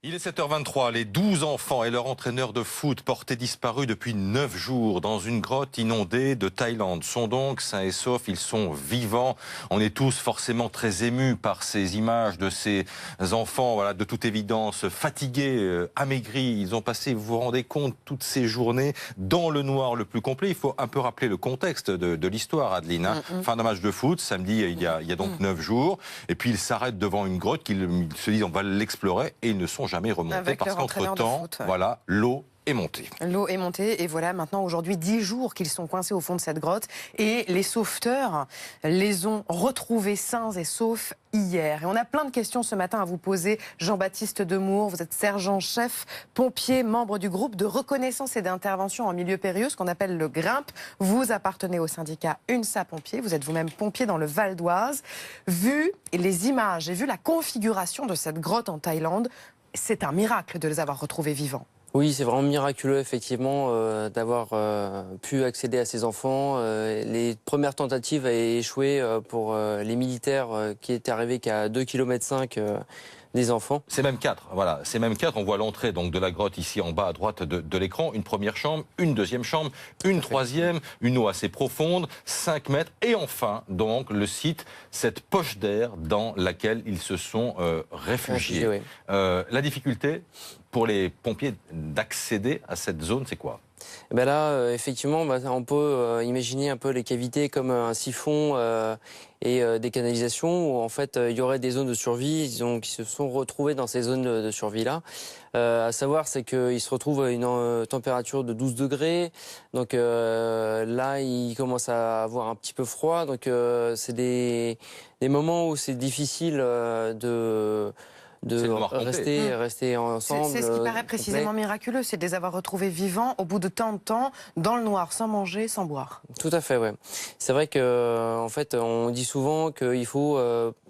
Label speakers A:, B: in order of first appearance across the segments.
A: Il est 7h23, les 12 enfants et leur entraîneur de foot portés disparus depuis 9 jours dans une grotte inondée de Thaïlande sont donc sains et saufs, ils sont vivants. On est tous forcément très émus par ces images de ces enfants, voilà, de toute évidence, fatigués, amaigris. Ils ont passé, vous vous rendez compte, toutes ces journées dans le noir le plus complet. Il faut un peu rappeler le contexte de l'histoire, Adeline. Hein. Fin d'un match de foot, samedi, il y a donc 9 jours. Et puis ils s'arrêtent devant une grotte, qu'ils se disent on va l'explorer et ils ne sont jamais remontés
B: avec
A: parce qu'entre-temps, voilà, l'eau est montée.
B: L'eau est montée et voilà maintenant aujourd'hui 10 jours qu'ils sont coincés au fond de cette grotte et les sauveteurs les ont retrouvés sains et saufs hier. Et on a plein de questions ce matin à vous poser. Jean-Baptiste Demour, vous êtes sergent-chef, pompier, membre du groupe de reconnaissance et d'intervention en milieu périlleux, ce qu'on appelle le GRIMP. Vous appartenez au syndicat UNSA Pompiers, vous êtes vous-même pompier dans le Val d'Oise. Vu les images et vu la configuration de cette grotte en Thaïlande, c'est un miracle de les avoir retrouvés vivants.
C: Oui, c'est vraiment miraculeux, effectivement, d'avoir pu accéder à ces enfants. Les premières tentatives avaient échoué pour les militaires qui étaient arrivés qu'à 2,5 km des enfants.
A: C'est même 4, voilà. C'est même 4. On voit l'entrée donc de la grotte ici en bas à droite de l'écran. Une première chambre, une deuxième chambre, une troisième, une eau assez profonde, 5 mètres. Et enfin, donc, le site, cette poche d'air dans laquelle ils se sont réfugiés.
C: Oui.
A: La difficulté pour les pompiers d'accéder à cette zone, c'est quoi ?
C: Ben là, effectivement, on peut imaginer un peu les cavités comme un siphon et des canalisations où en fait il y aurait des zones de survie qui se sont retrouvés dans ces zones de survie-là. À savoir, c'est qu'ils se retrouvent à une température de 12 degrés. Donc là, ils commencent à avoir un petit peu froid. Donc c'est des moments où c'est difficile de rester ensemble.
B: C'est ce qui paraît précisément miraculeux, c'est de les avoir retrouvés vivants au bout de tant de temps, dans le noir, sans manger, sans boire.
C: Tout à fait, ouais. C'est vrai que, en fait, on dit souvent qu'il faut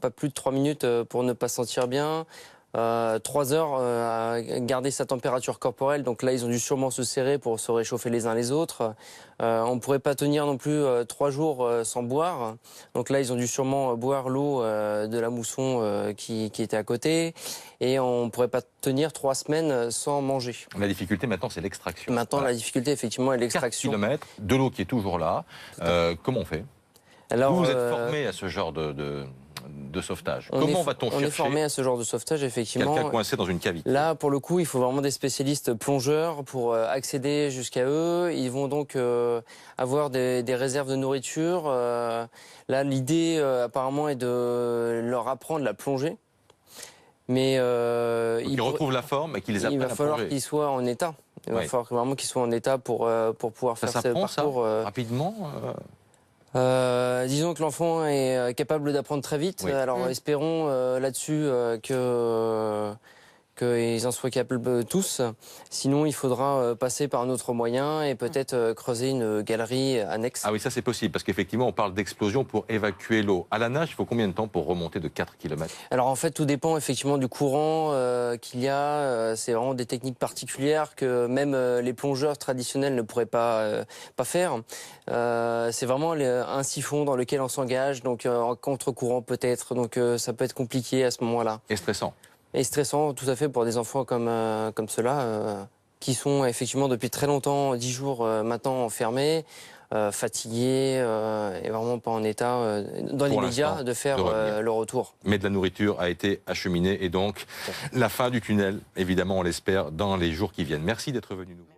C: pas plus de 3 minutes pour ne pas se sentir bien. 3 heures à garder sa température corporelle. Donc là, ils ont dû sûrement se serrer pour se réchauffer les uns les autres. On ne pourrait pas tenir non plus 3 jours sans boire. Donc là, ils ont dû sûrement boire l'eau de la mousson qui était à côté. Et on ne pourrait pas tenir 3 semaines sans manger.
A: La difficulté maintenant, c'est l'extraction.
C: Maintenant, la difficulté, effectivement, est l'extraction.
A: 4 km, de l'eau qui est toujours là. Comment on fait ?
C: Alors,
A: vous êtes formé à ce genre de sauvetage. Comment va-t-on chercher ?
C: On est formé à ce genre de sauvetage, effectivement.
A: Quelqu'un coincé dans une cavité.
C: Là, pour le coup, il faut vraiment des spécialistes plongeurs pour accéder jusqu'à eux. Ils vont donc avoir des réserves de nourriture. Là, l'idée, apparemment, est de leur apprendre la plongée. Mais
A: ils retrouvent la forme et qu'ils les apprennent à plonger.
C: Il va falloir qu'ils soient en état. Il va falloir vraiment qu'ils soient en état pour pouvoir faire ce parcours.
A: Rapidement
C: disons que l'enfant est capable d'apprendre très vite. Oui. Alors espérons là-dessus qu'ils en soient capables tous. Sinon, il faudra passer par un autre moyen et peut-être creuser une galerie annexe.
A: Ah oui, ça c'est possible, parce qu'effectivement, on parle d'explosion pour évacuer l'eau. À la nage, il faut combien de temps pour remonter de 4 km ?
C: Alors en fait, tout dépend effectivement du courant qu'il y a. C'est vraiment des techniques particulières que même les plongeurs traditionnels ne pourraient pas faire. C'est vraiment un siphon dans lequel on s'engage, donc en contre-courant peut-être. Donc ça peut être compliqué à ce moment-là.
A: Et stressant.
C: Et stressant, tout à fait, pour des enfants comme ceux-là, qui sont effectivement depuis très longtemps, 10 jours maintenant enfermés, fatigués, et vraiment pas en état, dans l'immédiat, de faire le retour.
A: Mais de la nourriture a été acheminée et donc la fin du tunnel, évidemment, on l'espère, dans les jours qui viennent. Merci d'être venu nous.